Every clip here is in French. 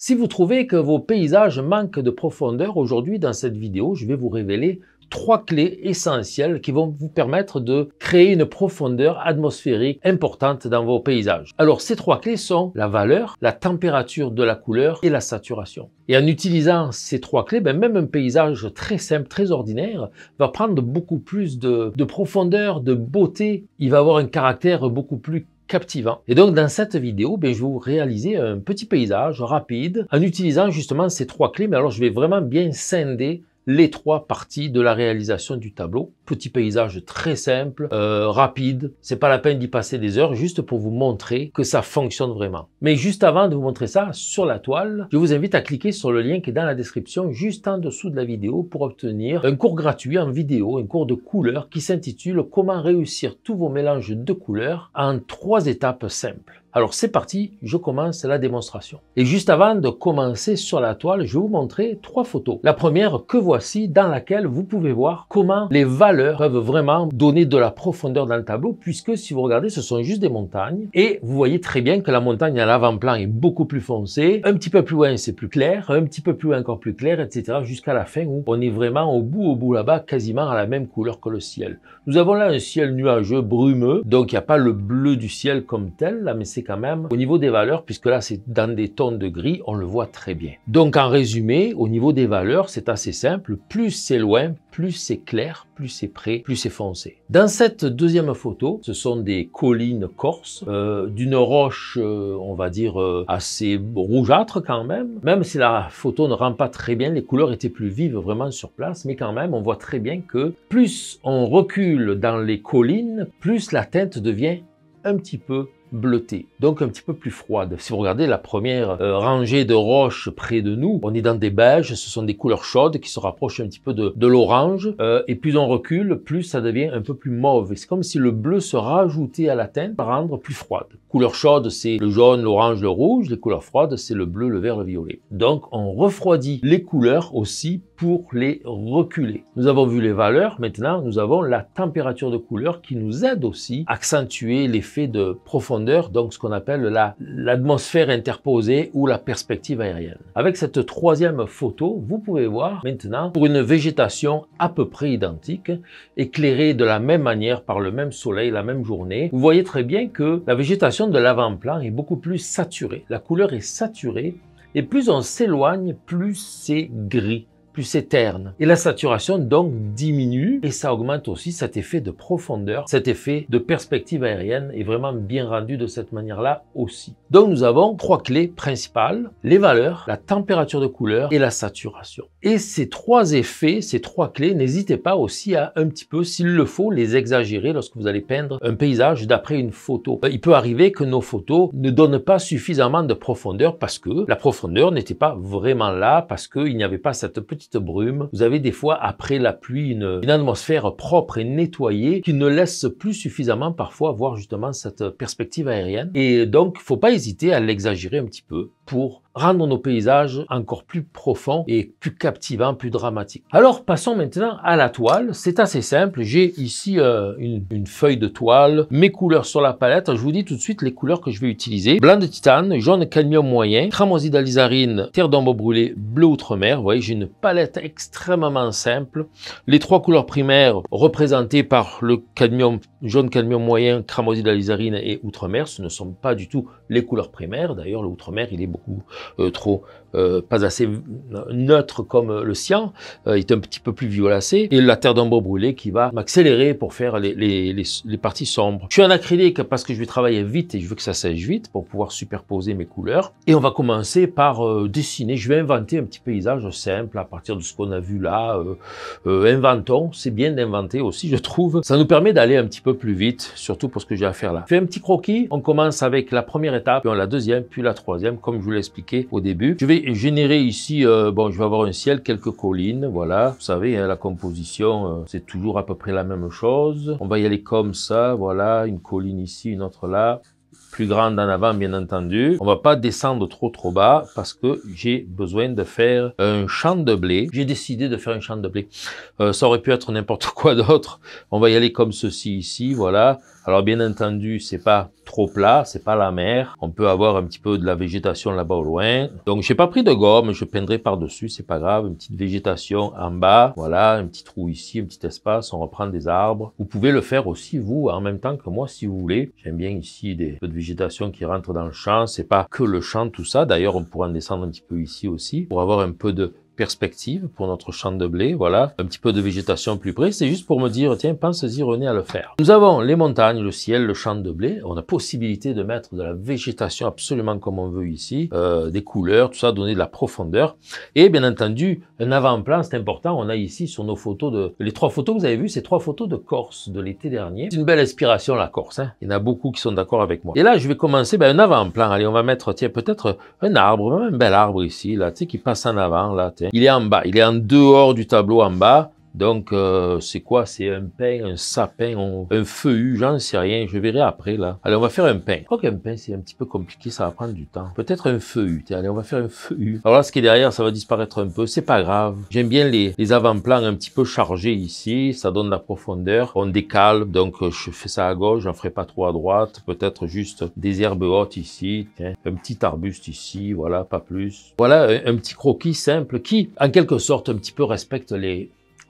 Si vous trouvez que vos paysages manquent de profondeur, aujourd'hui dans cette vidéo, je vais vous révéler 3 clés essentielles qui vont vous permettre de créer une profondeur atmosphérique importante dans vos paysages. Alors ces 3 clés sont la valeur, la température de la couleur et la saturation. Et en utilisant ces 3 clés, même un paysage très simple, très ordinaire, va prendre beaucoup plus de profondeur, de beauté. Il va avoir un caractère beaucoup plus captivant. Et donc dans cette vidéo, je vais vous réaliser un petit paysage rapide en utilisant justement ces 3 clés. Mais alors je vais vraiment bien scinder les 3 parties de la réalisation du tableau. Petit paysage très simple, rapide. C'est pas la peine d'y passer des heures, juste pour vous montrer que ça fonctionne vraiment. Mais juste avant de vous montrer ça sur la toile, je vous invite à cliquer sur le lien qui est dans la description, juste en dessous de la vidéo, pour obtenir un cours gratuit en vidéo, un cours de couleurs qui s'intitule « Comment réussir tous vos mélanges de couleurs en 3 étapes simples ». Alors c'est parti, je commence la démonstration. Et juste avant de commencer sur la toile, je vais vous montrer 3 photos. La première que voici, dans laquelle vous pouvez voir comment les valeurs peuvent vraiment donner de la profondeur dans le tableau, puisque si vous regardez, ce sont juste des montagnes. Et vous voyez très bien que la montagne à l'avant-plan est beaucoup plus foncée. Un petit peu plus loin, c'est plus clair. Un petit peu plus loin, encore plus clair, etc. Jusqu'à la fin où on est vraiment au bout là-bas, quasiment à la même couleur que le ciel. Nous avons là un ciel nuageux, brumeux. Donc il n'y a pas le bleu du ciel comme tel, là, mais c'est quand même au niveau des valeurs, puisque là c'est dans des tons de gris, on le voit très bien. Donc en résumé, au niveau des valeurs, c'est assez simple. Plus c'est loin, plus c'est clair, plus c'est près, plus c'est foncé. Dans cette deuxième photo, ce sont des collines corses, d'une roche, on va dire, assez rougeâtre quand même. Même si la photo ne rend pas très bien, les couleurs étaient plus vives vraiment sur place, mais quand même, on voit très bien que plus on recule dans les collines, plus la teinte devient un petit peu bleutée, donc un petit peu plus froide. Si vous regardez la première rangée de roches près de nous, on est dans des beiges, ce sont des couleurs chaudes qui se rapprochent un petit peu de l'orange, et plus on recule, plus ça devient un peu plus mauve. C'est comme si le bleu se rajoutait à la teinte pour rendre plus froide. Couleurs chaudes, c'est le jaune, l'orange, le rouge. Les couleurs froides, c'est le bleu, le vert, le violet. Donc on refroidit les couleurs aussi pour les reculer. Nous avons vu les valeurs, maintenant nous avons la température de couleur qui nous aide aussi à accentuer l'effet de profondeur, donc ce qu'on appelle l'atmosphère interposée ou la perspective aérienne. Avec cette troisième photo, vous pouvez voir maintenant, pour une végétation à peu près identique, éclairée de la même manière par le même soleil, la même journée, vous voyez très bien que la végétation de l'avant-plan est beaucoup plus saturée. La couleur est saturée et plus on s'éloigne, plus c'est gris, plus c'est terne. Et la saturation donc diminue et ça augmente aussi cet effet de profondeur, cet effet de perspective aérienne est vraiment bien rendu de cette manière-là aussi. Donc nous avons 3 clés principales, les valeurs, la température de couleur et la saturation. Et ces 3 effets, ces 3 clés, n'hésitez pas aussi à un petit peu, s'il le faut, les exagérer lorsque vous allez peindre un paysage d'après une photo. Il peut arriver que nos photos ne donnent pas suffisamment de profondeur parce que la profondeur n'était pas vraiment là, parce qu'il n'y avait pas cette petite brume. Vous avez des fois, après la pluie, une atmosphère propre et nettoyée qui ne laisse plus suffisamment parfois voir justement cette perspective aérienne. Et donc, il ne faut pas hésiter à l'exagérer un petit peu pour rendre nos paysages encore plus profonds et plus captivants, plus dramatiques. Alors, passons maintenant à la toile. C'est assez simple. J'ai ici une feuille de toile, mes couleurs sur la palette. Je vous dis tout de suite les couleurs que je vais utiliser. Blanc de titane, jaune cadmium moyen, cramoisi d'alizarine, terre d'ombre brûlée, bleu outre-mer. Vous voyez, j'ai une palette extrêmement simple. Les 3 couleurs primaires représentées par le cadmium, jaune cadmium moyen, cramoisi d'alizarine et outre-mer, ce ne sont pas du tout les couleurs primaires. D'ailleurs, le outre-mer, il est beaucoup pas assez neutre comme le cyan, il est un petit peu plus violacé, et la terre d'ombre brûlée qui va m'accélérer pour faire les parties sombres. Je suis en acrylique parce que je vais travailler vite et je veux que ça sèche vite pour pouvoir superposer mes couleurs. Et on va commencer par dessiner. Je vais inventer un petit paysage simple à partir de ce qu'on a vu là. Inventons, c'est bien d'inventer aussi, je trouve. Ça nous permet d'aller un petit peu plus vite, surtout pour ce que j'ai à faire là. Je fais un petit croquis. On commence avec la première étape, puis la deuxième, puis la troisième, comme je vous l'ai expliqué au début. Je vais générer ici, bon, je vais avoir un ciel, quelques collines, voilà. Vous savez, hein, la composition, c'est toujours à peu près la même chose. On va y aller comme ça, voilà, une colline ici, une autre là. Plus grande en avant, bien entendu. On va pas descendre trop bas parce que j'ai besoin de faire un champ de blé. J'ai décidé de faire un champ de blé. Ça aurait pu être n'importe quoi d'autre. On va y aller comme ceci ici, voilà. Alors bien entendu, c'est pas trop plat, c'est pas la mer. On peut avoir un petit peu de la végétation là-bas au loin. Donc j'ai pas pris de gomme, je peindrai par-dessus, c'est pas grave. Une petite végétation en bas, voilà, un petit trou ici, un petit espace, on reprend des arbres. Vous pouvez le faire aussi vous, en même temps que moi, si vous voulez. J'aime bien ici des peu de végétation qui rentre dans le champ. C'est pas que le champ, tout ça. D'ailleurs, on pourra en descendre un petit peu ici aussi, pour avoir un peu de perspective pour notre champ de blé, voilà, un petit peu de végétation plus près, c'est juste pour me dire, tiens, pense-y René à le faire. Nous avons les montagnes, le ciel, le champ de blé, on a possibilité de mettre de la végétation absolument comme on veut ici, des couleurs, tout ça, donner de la profondeur, et bien entendu, un avant-plan, c'est important, on a ici sur nos photos les 3 photos que vous avez vues, c'est 3 photos de Corse de l'été dernier, c'est une belle inspiration la Corse, hein. Il y en a beaucoup qui sont d'accord avec moi. Et là, je vais commencer, un avant-plan, allez, on va mettre, tiens, peut-être un arbre, même un bel arbre ici, là, tu sais, qui passe en avant, là, tiens. Il est en bas, il est en dehors du tableau en bas. Donc, c'est quoi? C'est un pin, un sapin, un feuillu, j'en sais rien, je verrai après, là. Allez, on va faire un pin. Je crois qu'un pin, c'est un petit peu compliqué, ça va prendre du temps. Peut-être un feuillu, tiens, allez, on va faire un feuillu. Alors là, ce qui est derrière, ça va disparaître un peu, c'est pas grave. J'aime bien les avant-plans un petit peu chargés ici, ça donne de la profondeur. On décale, donc je fais ça à gauche, j'en ferai pas trop à droite. Peut-être juste des herbes hautes ici, tiens, un petit arbuste ici, voilà, pas plus. Voilà, un petit croquis simple qui, en quelque sorte, un petit peu respecte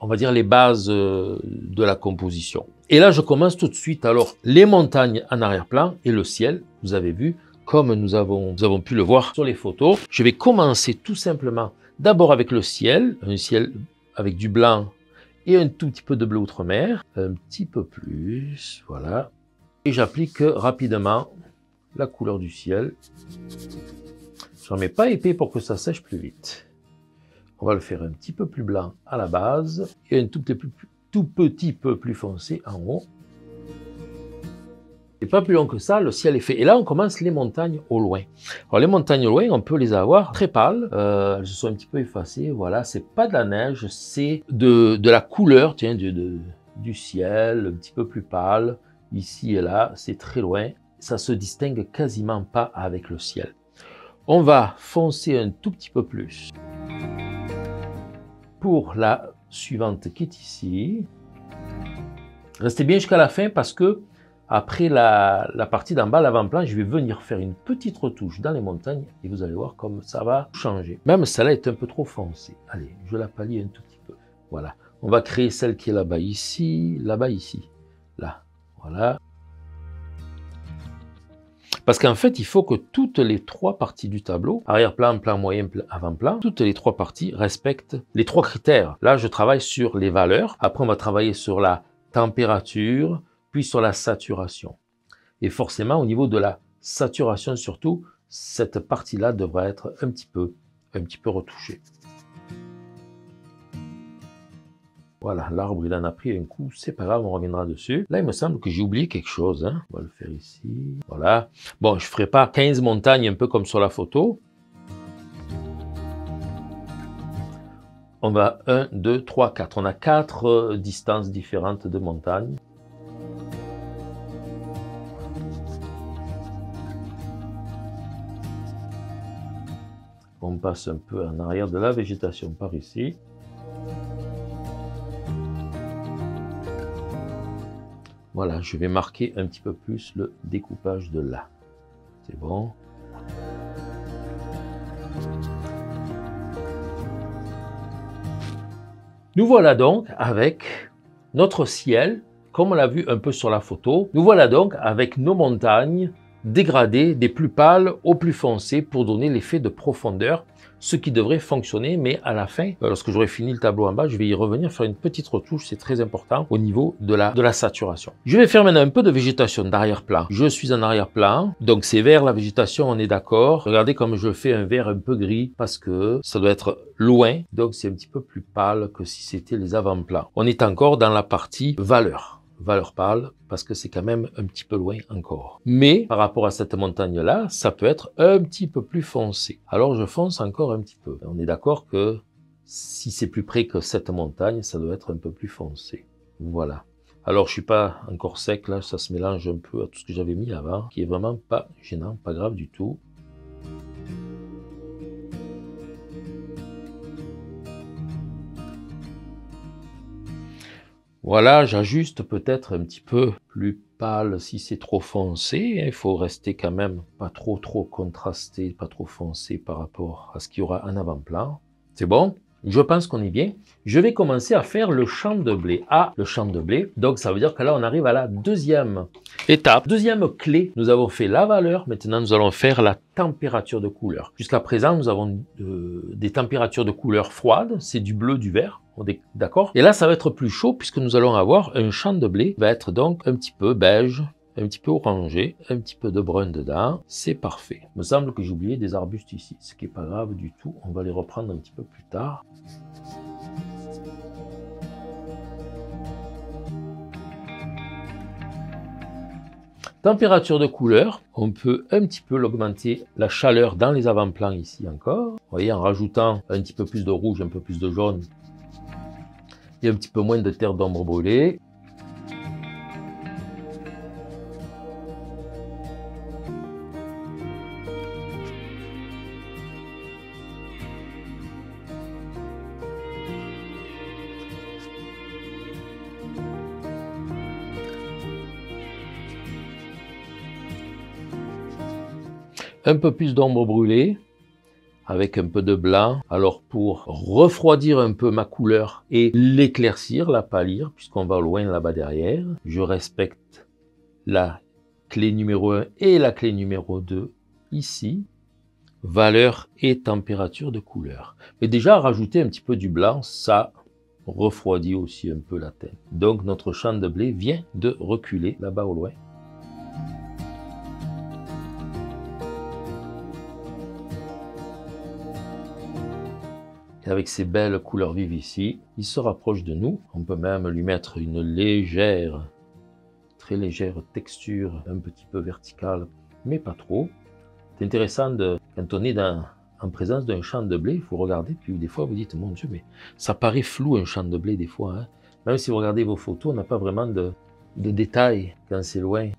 on va dire les bases de la composition. Et là, je commence tout de suite. Alors, les montagnes en arrière-plan et le ciel, vous avez vu, comme nous avons pu le voir sur les photos. Je vais commencer tout simplement d'abord avec le ciel, un ciel avec du blanc et un tout petit peu de bleu outre-mer, un petit peu plus, voilà. Et j'applique rapidement la couleur du ciel. Je n'en mets pas épais pour que ça sèche plus vite. On va le faire un petit peu plus blanc à la base et un tout petit peu plus foncé en haut. Et pas plus long que ça, le ciel est fait. Et là, on commence les montagnes au loin. Alors les montagnes au loin, on peut les avoir très pâles. Elles se sont un petit peu effacées. Voilà, c'est pas de la neige, c'est de la couleur, tiens, du ciel, un petit peu plus pâle. Ici et là, c'est très loin. Ça se distingue quasiment pas avec le ciel. On va foncer un tout petit peu plus. Pour la suivante qui est ici. Restez bien jusqu'à la fin parce que après la partie d'en bas, l'avant-plan, je vais venir faire une petite retouche dans les montagnes et vous allez voir comme ça va changer. Même celle-là est un peu trop foncée. Allez, je la palie un tout petit peu. Voilà. On va créer celle qui est là-bas ici, là. Voilà. Parce qu'en fait, il faut que toutes les 3 parties du tableau, arrière-plan, plan moyen, avant-plan, toutes les 3 parties respectent les 3 critères. Là, je travaille sur les valeurs. Après, on va travailler sur la température, puis sur la saturation. Et forcément, au niveau de la saturation surtout, cette partie-là devra être un petit peu retouchée. Voilà, l'arbre, il en a pris un coup, c'est pas grave, on reviendra dessus. Là, il me semble que j'ai oublié quelque chose, hein. On va le faire ici, voilà. Bon, je ferai pas 15 montagnes, un peu comme sur la photo. On va 1, 2, 3, 4. On a 4 distances différentes de montagnes. On passe un peu en arrière de la végétation par ici. Voilà, je vais marquer un petit peu plus le découpage de là. C'est bon. Nous voilà donc avec notre ciel, comme on l'a vu un peu sur la photo. Nous voilà donc avec nos montagnes dégradées des plus pâles aux plus foncées pour donner l'effet de profondeur, ce qui devrait fonctionner, mais à la fin, lorsque j'aurai fini le tableau en bas, je vais y revenir faire une petite retouche, c'est très important au niveau de la saturation. Je vais faire maintenant un peu de végétation d'arrière-plan. Je suis en arrière-plan, donc c'est vert la végétation, on est d'accord. Regardez comme je fais un vert un peu gris, parce que ça doit être loin, donc c'est un petit peu plus pâle que si c'était les avant-plans. On est encore dans la partie valeur pâle, parce que c'est quand même un petit peu loin encore. Mais, par rapport à cette montagne-là, ça peut être un petit peu plus foncé. Alors, je fonce encore un petit peu. On est d'accord que si c'est plus près que cette montagne, ça doit être un peu plus foncé. Voilà. Alors, je suis pas encore sec, là, ça se mélange un peu à tout ce que j'avais mis avant, qui est vraiment pas gênant, pas grave du tout. Voilà, j'ajuste peut-être un petit peu plus pâle si c'est trop foncé. Il faut rester quand même pas trop contrasté, pas trop foncé par rapport à ce qu'il y aura en avant-plan. C'est bon? Je pense qu'on est bien. Je vais commencer à faire le champ de blé. Ah, le champ de blé. Donc, ça veut dire que là, on arrive à la deuxième étape. Deuxième clé, nous avons fait la valeur. Maintenant, nous allons faire la température de couleur. Jusqu'à présent, nous avons des températures de couleur froides. C'est du bleu, du vert. D'accord? Et là, ça va être plus chaud puisque nous allons avoir un champ de blé qui va être donc un petit peu beige, un petit peu orangé, un petit peu de brun dedans, c'est parfait. Il me semble que j'ai oublié des arbustes ici, ce qui n'est pas grave du tout, on va les reprendre un petit peu plus tard. Température de couleur, on peut un petit peu l'augmenter, la chaleur dans les avant-plans ici encore. Vous voyez, en rajoutant un petit peu plus de rouge, un peu plus de jaune, et un petit peu moins de terre d'ombre brûlée. Un peu plus d'ombre brûlée, avec un peu de blanc. Alors pour refroidir un peu ma couleur et l'éclaircir, la pâlir, puisqu'on va loin là-bas derrière, je respecte la clé numéro 1 et la clé numéro 2 ici. Valeur et température de couleur. Mais déjà, rajouter un petit peu du blanc, ça refroidit aussi un peu la teinte. Donc notre champ de blé vient de reculer là-bas au loin. Et avec ces belles couleurs vives ici, il se rapproche de nous. On peut même lui mettre une légère, très légère texture, un petit peu verticale, mais pas trop. C'est intéressant, quand on est en présence d'un champ de blé, il faut regarder, puis des fois vous dites, mon Dieu, mais ça paraît flou un champ de blé des fois. Hein. Même si vous regardez vos photos, on n'a pas vraiment de détails quand c'est loin.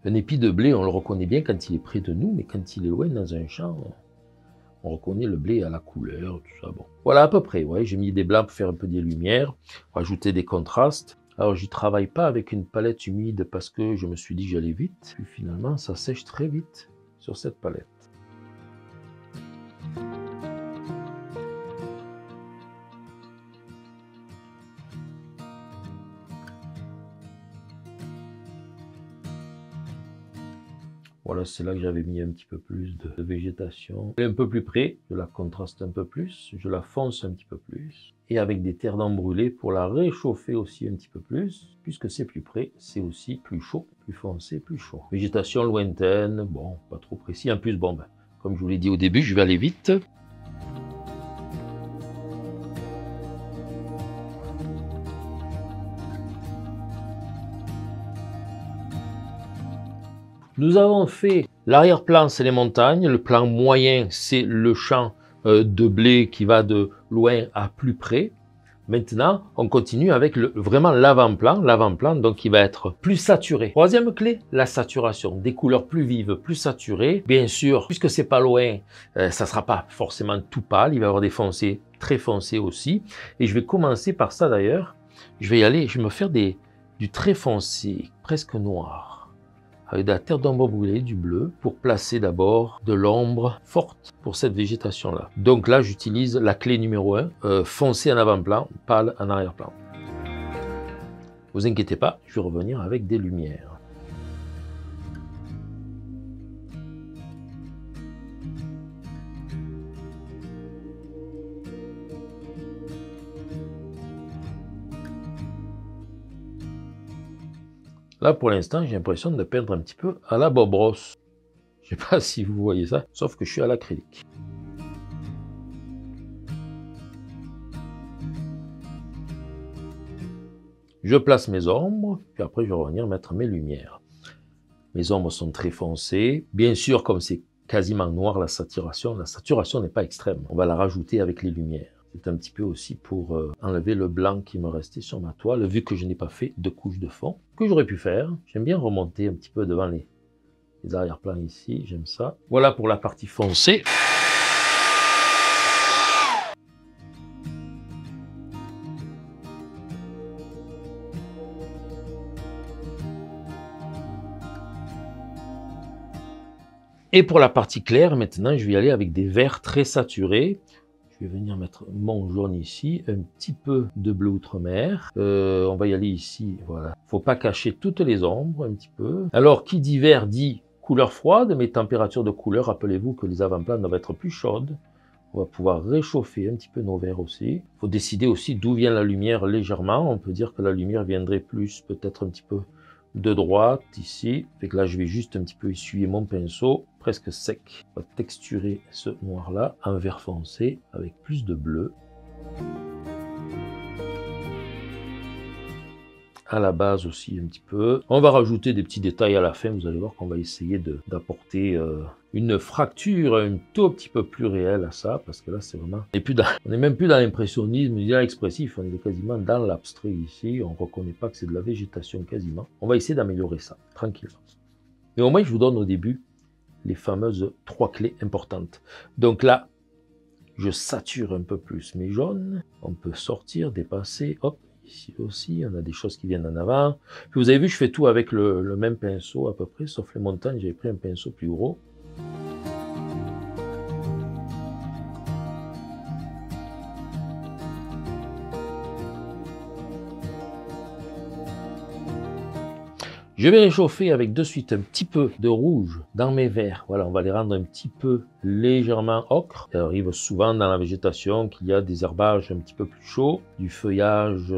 Un épi de blé, on le reconnaît bien quand il est près de nous, mais quand il est loin dans un champ, on reconnaît le blé à la couleur, tout ça. Bon. Voilà à peu près, ouais. J'ai mis des blancs pour faire un peu des lumières, rajouter des contrastes. Alors j'y travaille pas avec une palette humide parce que je me suis dit que j'allais vite. Puis finalement, ça sèche très vite sur cette palette. Voilà, c'est là que j'avais mis un petit peu plus de végétation. Et un peu plus près, je la contraste un peu plus, je la fonce un petit peu plus. Et avec des terres d'ombre brûlées pour la réchauffer aussi un petit peu plus, puisque c'est plus près, c'est aussi plus chaud, plus foncé, plus chaud. Végétation lointaine, bon, pas trop précis. En plus, bon, ben, comme je vous l'ai dit au début, je vais aller vite. Nous avons fait l'arrière-plan, c'est les montagnes. Le plan moyen, c'est le champ de blé qui va de loin à plus près. Maintenant, on continue avec vraiment l'avant-plan. L'avant-plan, donc, qui va être plus saturé. Troisième clé, la saturation. Des couleurs plus vives, plus saturées. Bien sûr, puisque c'est pas loin, ça sera pas forcément tout pâle. Il va y avoir des foncés, très foncés aussi. Et je vais commencer par ça d'ailleurs. Je vais me faire du très foncé, presque noir, avec de la terre d'ombre brûlée, du bleu, pour placer d'abord de l'ombre forte pour cette végétation-là. Donc là, j'utilise la clé numéro 1, foncé en avant-plan, pâle en arrière-plan. Vous inquiétez pas, je vais revenir avec des lumières. Là, pour l'instant, j'ai l'impression de peindre un petit peu à la Bob Ross. Je ne sais pas si vous voyez ça, sauf que je suis à l'acrylique. Je place mes ombres, puis après je vais revenir mettre mes lumières. Mes ombres sont très foncées. Bien sûr, comme c'est quasiment noir la saturation n'est pas extrême. On va la rajouter avec les lumières. C'est un petit peu aussi pour enlever le blanc qui me restait sur ma toile, vu que je n'ai pas fait de couche de fond, que j'aurais pu faire. J'aime bien remonter un petit peu devant les arrière-plans ici, j'aime ça. Voilà pour la partie foncée. Et pour la partie claire, maintenant, je vais y aller avec des verts très saturés. Je vais venir mettre mon jaune ici, un petit peu de bleu outre-mer. On va y aller ici, voilà. Faut pas cacher toutes les ombres, un petit peu. Alors, qui dit vert dit couleur froide, mais température de couleur, rappelez-vous que les avant-plans doivent être plus chaudes. On va pouvoir réchauffer un petit peu nos verres aussi. Il faut décider aussi d'où vient la lumière légèrement. On peut dire que la lumière viendrait plus, peut-être un petit peu de droite, ici. Fait que là, je vais juste un petit peu essuyer mon pinceau, presque sec. On va texturer ce noir-là en vert foncé avec plus de bleu. À la base aussi un petit peu. On va rajouter des petits détails à la fin. Vous allez voir qu'on va essayer d'apporter une fracture un tout petit peu plus réelle à ça, parce que là c'est vraiment, on n'est même plus dans l'impressionnisme, ni dans l'expressif, on est quasiment dans l'abstrait ici. On ne reconnaît pas que c'est de la végétation quasiment. On va essayer d'améliorer ça tranquillement. Mais au moins je vous donne au début les fameuses 3 clés importantes. Donc là, je sature un peu plus mes jaunes. On peut sortir, dépasser, hop. Ici aussi, on a des choses qui viennent en avant. Puis vous avez vu, je fais tout avec le même pinceau à peu près, sauf les montagnes, j'avais pris un pinceau plus gros. Je vais réchauffer avec de suite un petit peu de rouge dans mes verres. Voilà, on va les rendre un petit peu légèrement ocre. Ça arrive souvent dans la végétation qu'il y a des herbages un petit peu plus chauds, du feuillage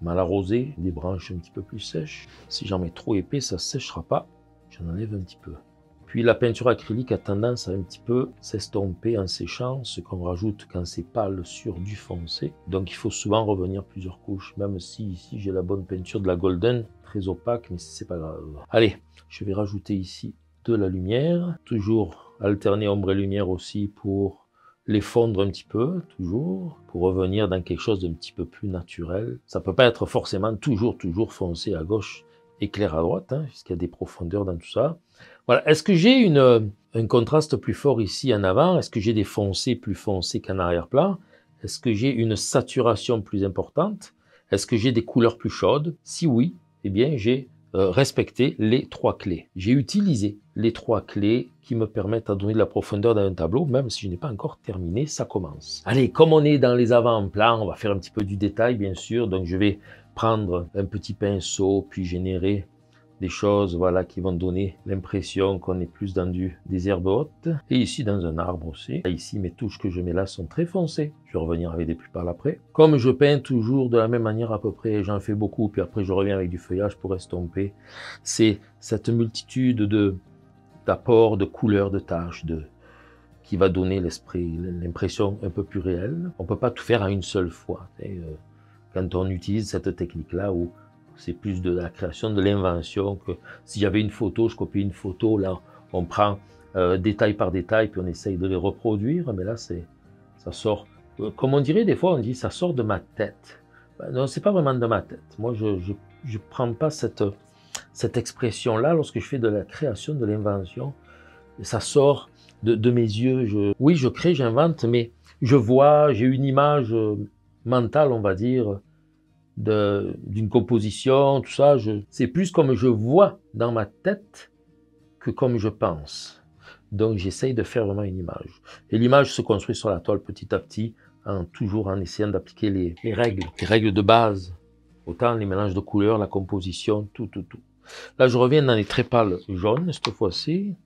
mal arrosé, des branches un petit peu plus sèches. Si j'en mets trop épais, ça ne séchera pas. J'en enlève un petit peu. Puis la peinture acrylique a tendance à un petit peu s'estomper en séchant, ce qu'on rajoute quand c'est pâle sur du foncé. Donc il faut souvent revenir plusieurs couches, même si ici j'ai la bonne peinture de la Golden, très opaque, mais c'est pas grave. Allez, je vais rajouter ici de la lumière, toujours alterner ombre et lumière aussi pour les fondre un petit peu, toujours, pour revenir dans quelque chose d'un petit peu plus naturel. Ça peut pas être forcément toujours foncé à gauche et clair à droite, hein, puisqu'il y a des profondeurs dans tout ça. Voilà. Est-ce que j'ai un contraste plus fort ici en avant? Est-ce que j'ai des foncés plus foncés qu'en arrière-plan? Est-ce que j'ai une saturation plus importante? Est-ce que j'ai des couleurs plus chaudes? Si oui, eh bien j'ai respecté les 3 clés. J'ai utilisé les 3 clés qui me permettent de donner de la profondeur dans un tableau, même si je n'ai pas encore terminé, ça commence. Allez, comme on est dans les avant-plans, on va faire un petit peu du détail, bien sûr. Donc je vais prendre un petit pinceau, puis générer des choses, voilà, qui vont donner l'impression qu'on est plus dans des herbes hautes. Et ici, dans un arbre aussi. Ici, mes touches que je mets là sont très foncées. Je vais revenir avec des plus pâles après. Comme je peins toujours de la même manière à peu près, j'en fais beaucoup, puis après je reviens avec du feuillage pour estomper. C'est cette multitude d'apports, de couleurs, de taches, qui va donner l'impression un peu plus réelle. On ne peut pas tout faire à une seule fois. Quand on utilise cette technique-là où c'est plus de la création, de l'invention, que si j'avais une photo, je copie une photo, là on prend détail par détail, puis on essaye de les reproduire, mais là ça sort, comme on dirait des fois, on dit ça sort de ma tête. Ben non, c'est pas vraiment de ma tête. Moi je prends pas cette expression-là lorsque je fais de la création, de l'invention. Ça sort de mes yeux. Oui, je crée, j'invente, mais je vois, j'ai une image mentale, on va dire, d'une composition, tout ça. C'est plus comme je vois dans ma tête que comme je pense. Donc j'essaye de faire vraiment une image. Et l'image se construit sur la toile petit à petit, toujours en essayant d'appliquer les règles de base. Autant les mélanges de couleurs, la composition, tout. Là, je reviens dans les très pâles jaunes, cette fois-ci.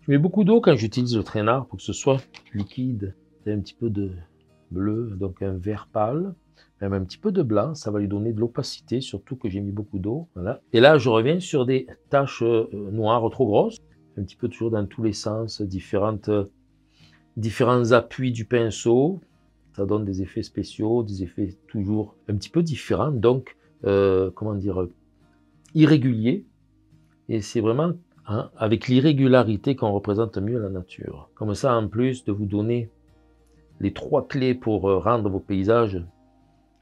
Je mets beaucoup d'eau quand j'utilise le traînard pour que ce soit liquide. C'est un petit peu de bleu, donc un vert pâle. Même un petit peu de blanc, ça va lui donner de l'opacité, surtout que j'ai mis beaucoup d'eau. Voilà. Et là, je reviens sur des taches noires trop grosses. Un petit peu toujours dans tous les sens, différents appuis du pinceau. Ça donne des effets spéciaux, des effets toujours un petit peu différents. Donc, comment dire, irréguliers. Et c'est vraiment avec l'irrégularité qu'on représente mieux la nature. Comme ça, en plus de vous donner les 3 clés pour rendre vos paysages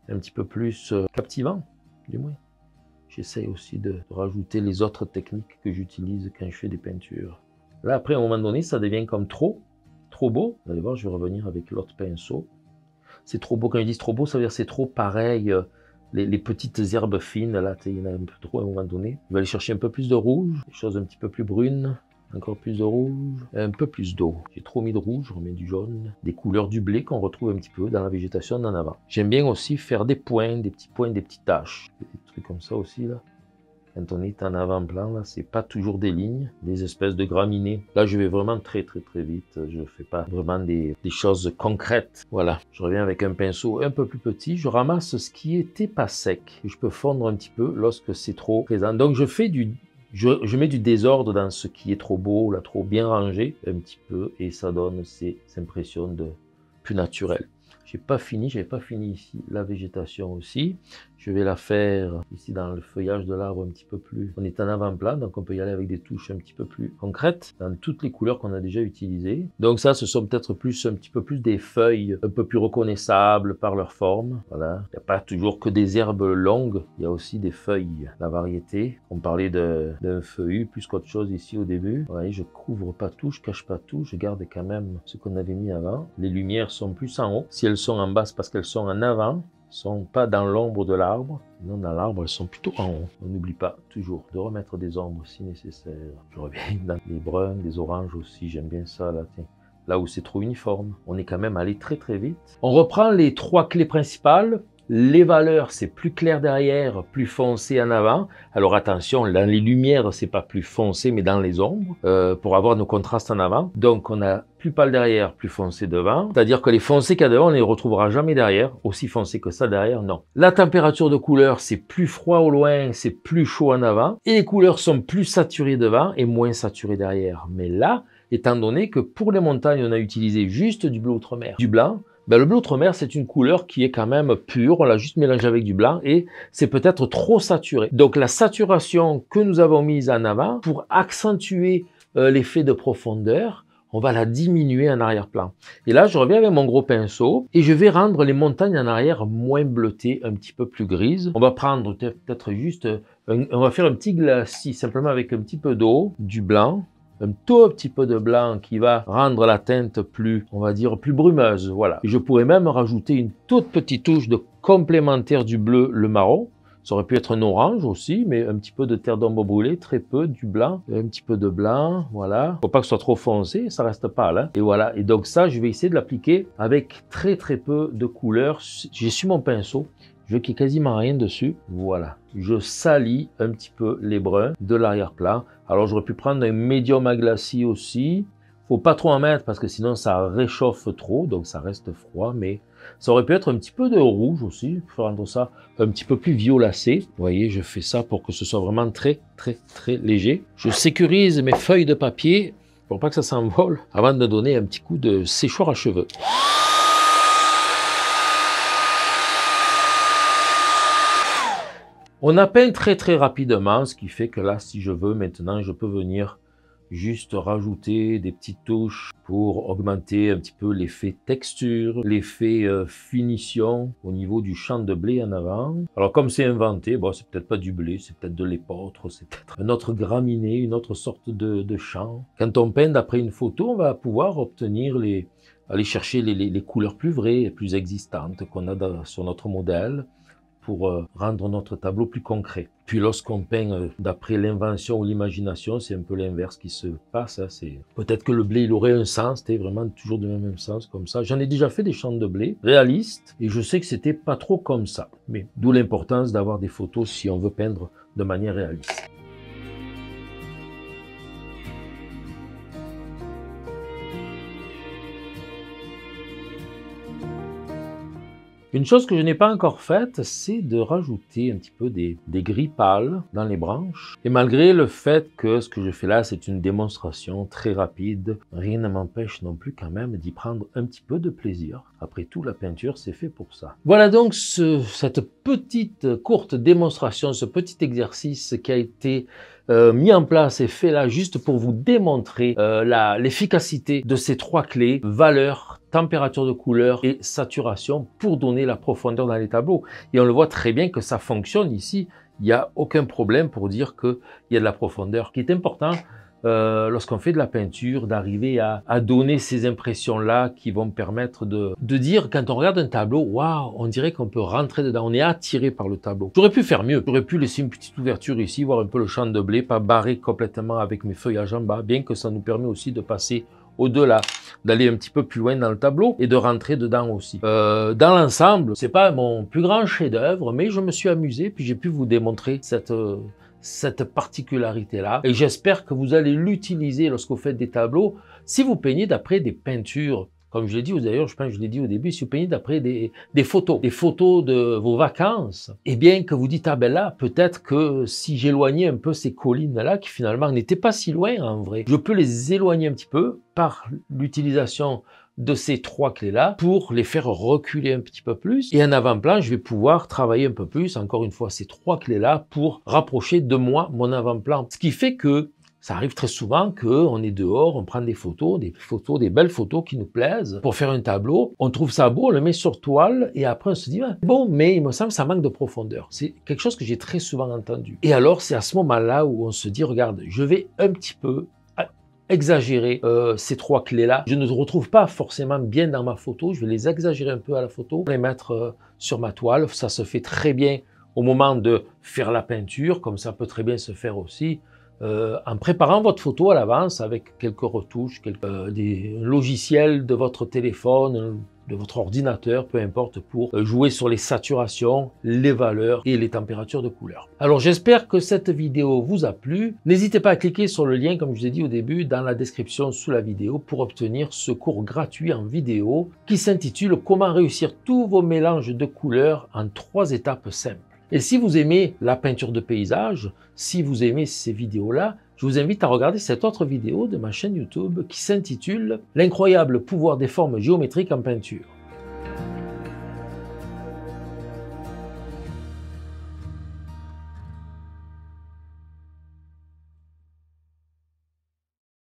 un petit peu plus captivants, du moins. J'essaie aussi de rajouter les autres techniques que j'utilise quand je fais des peintures. Là, après, à un moment donné, ça devient comme trop beau. Vous allez voir, je vais revenir avec l'autre pinceau. C'est trop beau. Quand je dis trop beau, ça veut dire c'est trop pareil. Les petites herbes fines, là, il y en a un peu trop à un moment donné. Je vais aller chercher un peu plus de rouge, des choses un petit peu plus brunes. encore plus de rouge, un peu plus d'eau. J'ai trop mis de rouge, je remets du jaune, des couleurs du blé qu'on retrouve un petit peu dans la végétation en avant. J'aime bien aussi faire des points, des petites taches, des trucs comme ça aussi là. Quand on est en avant-plan, là, c'est pas toujours des lignes, des espèces de graminées. Là, je vais vraiment très vite. Je fais pas vraiment des choses concrètes. Voilà. Je reviens avec un pinceau un peu plus petit. Je ramasse ce qui était pas sec. Je peux fondre un petit peu lorsque c'est trop présent. Donc, je mets du désordre dans ce qui est trop beau, là, trop bien rangé, un petit peu, et ça donne ces impressions de plus naturel. J'avais pas fini ici la végétation aussi. Je vais la faire ici dans le feuillage de l'arbre un petit peu plus. On est en avant-plan, donc on peut y aller avec des touches un petit peu plus concrètes dans toutes les couleurs qu'on a déjà utilisées. Donc ça, ce sont peut-être un petit peu plus des feuilles un peu plus reconnaissables par leur forme. Voilà. Il n'y a pas toujours que des herbes longues, il y a aussi des feuilles, la variété. On parlait d'un feuillu plus qu'autre chose ici au début. Vous voyez, je couvre pas tout, je cache pas tout, je garde quand même ce qu'on avait mis avant. Les lumières sont plus en haut. Si elles sont en bas, c'est parce qu'elles sont en avant. Sont pas dans l'ombre de l'arbre, non, dans l'arbre, elles sont plutôt en haut. On n'oublie pas toujours de remettre des ombres si nécessaire. Je reviens dans les bruns, les oranges aussi, j'aime bien ça là, tiens. Là où c'est trop uniforme, on est quand même allé très vite. On reprend les trois clés principales. Les valeurs, c'est plus clair derrière, plus foncé en avant. Alors attention, dans les lumières, c'est pas plus foncé, mais dans les ombres, pour avoir nos contrastes en avant. Donc on a plus pâle derrière, plus foncé devant. C'est-à-dire que les foncés qu'il y a devant, on ne les retrouvera jamais derrière. Aussi foncé que ça derrière, non. La température de couleur, c'est plus froid au loin, c'est plus chaud en avant. Et les couleurs sont plus saturées devant et moins saturées derrière. Mais là, étant donné que pour les montagnes, on a utilisé juste du bleu outre-mer, du blanc, ben, le bleu outre-mer, c'est une couleur qui est quand même pure, on l'a juste mélangé avec du blanc et c'est peut-être trop saturé. Donc la saturation que nous avons mise en avant, pour accentuer l'effet de profondeur, on va la diminuer en arrière-plan. Et là, je reviens avec mon gros pinceau et je vais rendre les montagnes en arrière moins bleutées, un petit peu plus grises. On va prendre peut-être juste, on va faire un petit glacis simplement avec un petit peu d'eau, du blanc, un tout petit peu de blanc qui va rendre la teinte plus, on va dire, plus brumeuse, voilà. Et je pourrais même rajouter une toute petite touche de complémentaire du bleu, le marron. Ça aurait pu être un orange aussi, mais un petit peu de terre d'ombre brûlée, très peu, du blanc, un petit peu de blanc, voilà. Faut pas que ce soit trop foncé, ça reste pâle, hein. Et voilà. Et donc ça, je vais essayer de l'appliquer avec très peu de couleurs. J'ai su mon pinceau. Je veux qu'il n'y ait quasiment rien dessus. Voilà. Je salis un petit peu les bruns de l'arrière-plan. Alors, j'aurais pu prendre un médium à glacis aussi. Faut pas trop en mettre parce que sinon, ça réchauffe trop. Donc, ça reste froid. Mais ça aurait pu être un petit peu de rouge aussi. Pour rendre ça un petit peu plus violacé. Vous voyez, je fais ça pour que ce soit vraiment très léger. Je sécurise mes feuilles de papier pour pas que ça s'envole avant de donner un petit coup de séchoir à cheveux. On a peint très rapidement, ce qui fait que là, si je veux, maintenant, je peux venir juste rajouter des petites touches pour augmenter un petit peu l'effet texture, l'effet finition au niveau du champ de blé en avant. Alors comme c'est inventé, bon, c'est peut-être pas du blé, c'est peut-être de l'épeautre, c'est peut-être un autre graminé, une autre sorte de champ. Quand on peint d'après une photo, on va pouvoir obtenir aller chercher les couleurs plus vraies, plus existantes qu'on a sur notre modèle, pour rendre notre tableau plus concret. Puis lorsqu'on peint d'après l'invention ou l'imagination, c'est un peu l'inverse qui se passe. Hein. Peut-être que le blé, il aurait un sens, c'était vraiment toujours du même sens, comme ça. J'en ai déjà fait des champs de blé réalistes, et je sais que c'était pas trop comme ça. Mais d'où l'importance d'avoir des photos si on veut peindre de manière réaliste. Une chose que je n'ai pas encore faite, c'est de rajouter un petit peu des gris pâles dans les branches. Et malgré le fait que ce que je fais là, c'est une démonstration très rapide, rien ne m'empêche non plus quand même d'y prendre un petit peu de plaisir. Après tout, la peinture, c'est fait pour ça. Voilà donc cette petite courte démonstration, ce petit exercice qui a été mis en place et fait là juste pour vous démontrer l'efficacité de ces trois clés, valeur, température de couleur et saturation, pour donner la profondeur dans les tableaux. Et on le voit très bien que ça fonctionne ici. Il n'y a aucun problème pour dire qu'il y a de la profondeur. Ce qui est important, lorsqu'on fait de la peinture, d'arriver à donner ces impressions-là qui vont permettre de dire, quand on regarde un tableau, waouh, on dirait qu'on peut rentrer dedans, on est attiré par le tableau. J'aurais pu faire mieux, j'aurais pu laisser une petite ouverture ici, voir un peu le champ de blé, pas barré complètement avec mes feuillages en bas, bien que ça nous permet aussi de passer au-delà, d'aller un petit peu plus loin dans le tableau et de rentrer dedans aussi. Dans l'ensemble, c'est pas mon plus grand chef-d'œuvre, mais je me suis amusé, puis j'ai pu vous démontrer cette particularité-là. Et j'espère que vous allez l'utiliser lorsque vous faites des tableaux. Si vous peignez d'après des peintures, comme je l'ai dit, d'ailleurs, je pense que je l'ai dit au début, si vous peignez d'après des photos de vos vacances, et bien que vous dites, ah ben là, peut-être que si j'éloignais un peu ces collines-là, qui finalement n'étaient pas si loin en vrai, je peux les éloigner un petit peu par l'utilisation de ces trois clés-là pour les faire reculer un petit peu plus. Et en avant-plan, je vais pouvoir travailler un peu plus, encore une fois, ces trois clés-là pour rapprocher de moi mon avant-plan. Ce qui fait que ça arrive très souvent qu'on est dehors, on prend des photos, des belles photos qui nous plaisent pour faire un tableau. On trouve ça beau, on le met sur toile et après on se dit ah, bon, mais il me semble que ça manque de profondeur. C'est quelque chose que j'ai très souvent entendu. Et alors c'est à ce moment-là où on se dit regarde, je vais un petit peu exagérer ces trois clés-là. Je ne les retrouve pas forcément bien dans ma photo, je vais les exagérer un peu à la photo, les mettre sur ma toile. Ça se fait très bien au moment de faire la peinture, comme ça peut très bien se faire aussi en préparant votre photo à l'avance avec quelques retouches, des logiciels de votre téléphone, de votre ordinateur, peu importe, pour jouer sur les saturations, les valeurs et les températures de couleur. Alors j'espère que cette vidéo vous a plu. N'hésitez pas à cliquer sur le lien, comme je vous ai dit au début, dans la description sous la vidéo pour obtenir ce cours gratuit en vidéo qui s'intitule « Comment réussir tous vos mélanges de couleurs en 3 étapes simples ». Et si vous aimez la peinture de paysage, si vous aimez ces vidéos-là, je vous invite à regarder cette autre vidéo de ma chaîne YouTube qui s'intitule « L'incroyable pouvoir des formes géométriques en peinture ».